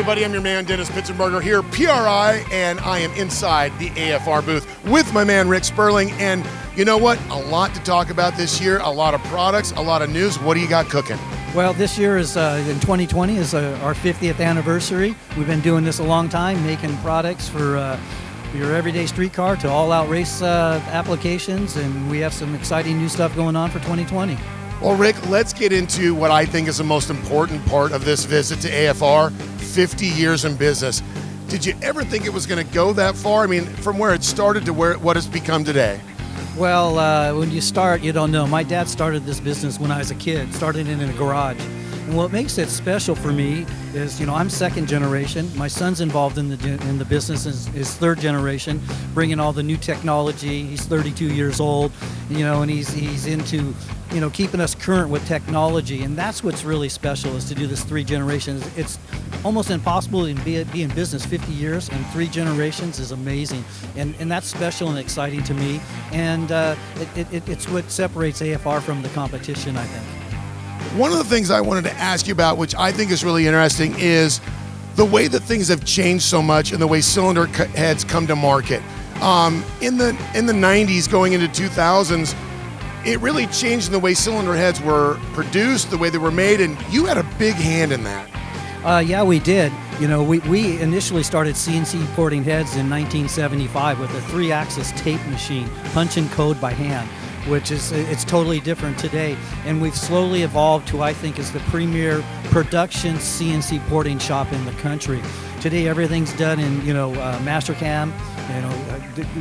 everybody. I'm your man, Dennis Pitzenberger here, PRI, and I am inside the AFR booth with my man, Rick Sperling. And you know what? A lot to talk about this year, a lot of products, a lot of news. What do you got cooking? Well, this year is, in 2020, is our 50th anniversary. We've been doing this a long time, making products for your everyday street car to all-out race applications, and we have some exciting new stuff going on for 2020. Well, Rick, let's get into what I think is the most important part of this visit to AFR, 50 years in business. Did you ever think it was going to go that far? I mean, from where it started to what it's become today? Well, when you start, you don't know. My dad started this business when I was a kid, started it in a garage. And what makes it special for me is, I'm second generation. My son's involved in the business, is third generation, bringing all the new technology. He's 32 years old, and he's into, keeping us current with technology. And that's what's really special, is to do this 3 generations. It's almost impossible to be in business 50 years, and 3 generations is amazing. And that's special and exciting to me. And it's what separates AFR from the competition, I think. One of the things I wanted to ask you about, which I think is really interesting, is the way that things have changed so much and the way cylinder heads come to market. In the 90s going into 2000s, it really changed in the way cylinder heads were produced, the way they were made, and you had a big hand in that. Yeah, we did. We initially started CNC porting heads in 1975 with a 3-axis tape machine, punch and code by hand, which it's totally different today. And we've slowly evolved to, I think, is the premier production CNC porting shop in the country. Today, everything's done in, Mastercam.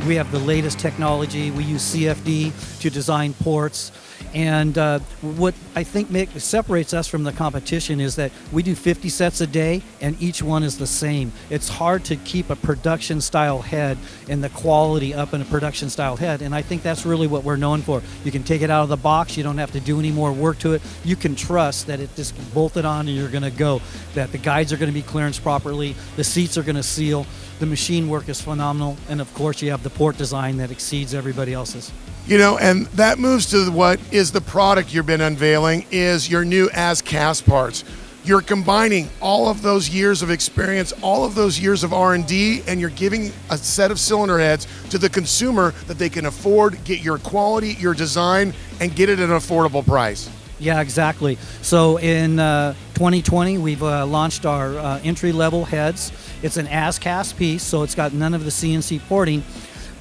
We have the latest technology. We use CFD to design ports. And what I think separates us from the competition is that we do 50 sets a day, and each one is the same. It's hard to keep a production-style head and the quality up in a production-style head, and I think that's really what we're known for. You can take it out of the box. You don't have to do any more work to it. You can trust that it just bolted on and you're going to go, that the guides are going to be clearanced properly, the seats are going to seal, the machine work is phenomenal, and of course you have the port design that exceeds everybody else's. And that moves to what is the product you've been unveiling, is your new as-cast parts. You're combining all of those years of experience, all of those years of R&D, and you're giving a set of cylinder heads to the consumer that they can afford, get your quality, your design, and get it at an affordable price. Yeah, exactly. So in 2020, we've launched our entry-level heads. It's an as-cast piece, so it's got none of the CNC porting,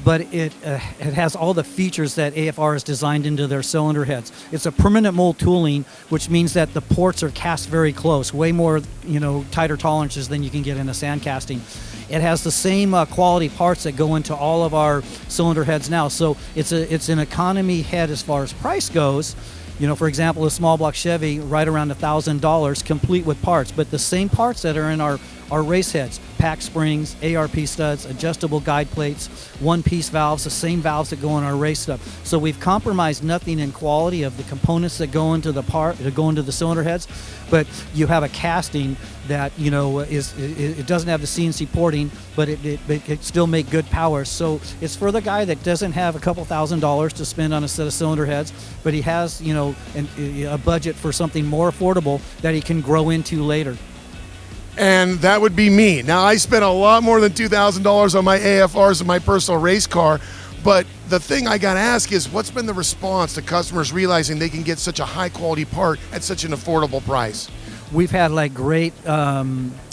but it has all the features that AFR has designed into their cylinder heads. It's a permanent mold tooling, which means that the ports are cast very close, way more, tighter tolerances than you can get in a sand casting. It has the same quality parts that go into all of our cylinder heads now. So it's an economy head as far as price goes. For example, a small block Chevy, right around $1,000, complete with parts, but the same parts that are in our race heads: pack springs, ARP studs, adjustable guide plates, one-piece valves, the same valves that go in our race stuff. So we've compromised nothing in quality of the components that go into the cylinder heads, but you have a casting that it doesn't have the CNC porting, but it still make good power. So it's for the guy that doesn't have a couple $1,000s to spend on a set of cylinder heads, but he has a budget for something more affordable that he can grow into later. And that would be me. Now, I spent a lot more than $2,000 on my AFRs and my personal race car, but the thing I got to ask is, what's been the response to customers realizing they can get such a high-quality part at such an affordable price? We've had great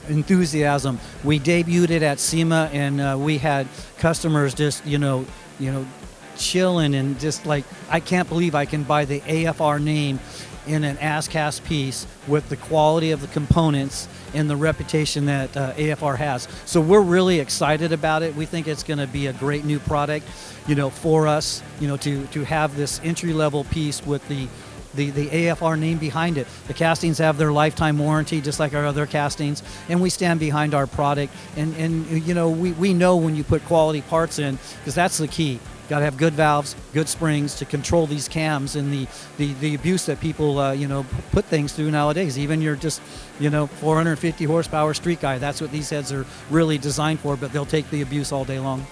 enthusiasm. We debuted it at SEMA, and we had customers just, chilling and just I can't believe I can buy the AFR name in an as-cast piece with the quality of the components and the reputation that AFR has. So we're really excited about it. We think it's going to be a great new product, for us, to have this entry-level piece with the AFR name behind it. The castings have their lifetime warranty, just like our other castings, and we stand behind our product. And we know when you put quality parts in, because that's the key. Got to have good valves, good springs to control these cams and the abuse that people put things through nowadays. Even your just 450 horsepower street guy, that's what these heads are really designed for, but they'll take the abuse all day long.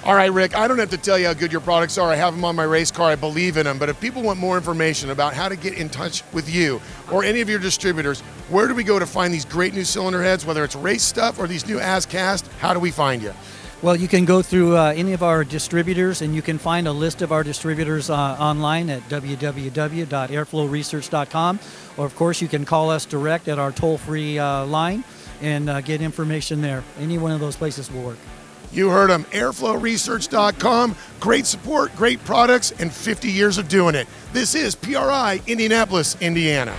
All right, Rick, I don't have to tell you how good your products are. I have them on my race car. I believe in them. But if people want more information about how to get in touch with you or any of your distributors, where do we go to find these great new cylinder heads, whether it's race stuff or these new as cast? How do we find you? Well, you can go through any of our distributors, and you can find a list of our distributors online at www.airflowresearch.com. Or, of course, you can call us direct at our toll-free line and get information there. Any one of those places will work. You heard them, airflowresearch.com. Great support, great products, and 50 years of doing it. This is PRI, Indianapolis, Indiana.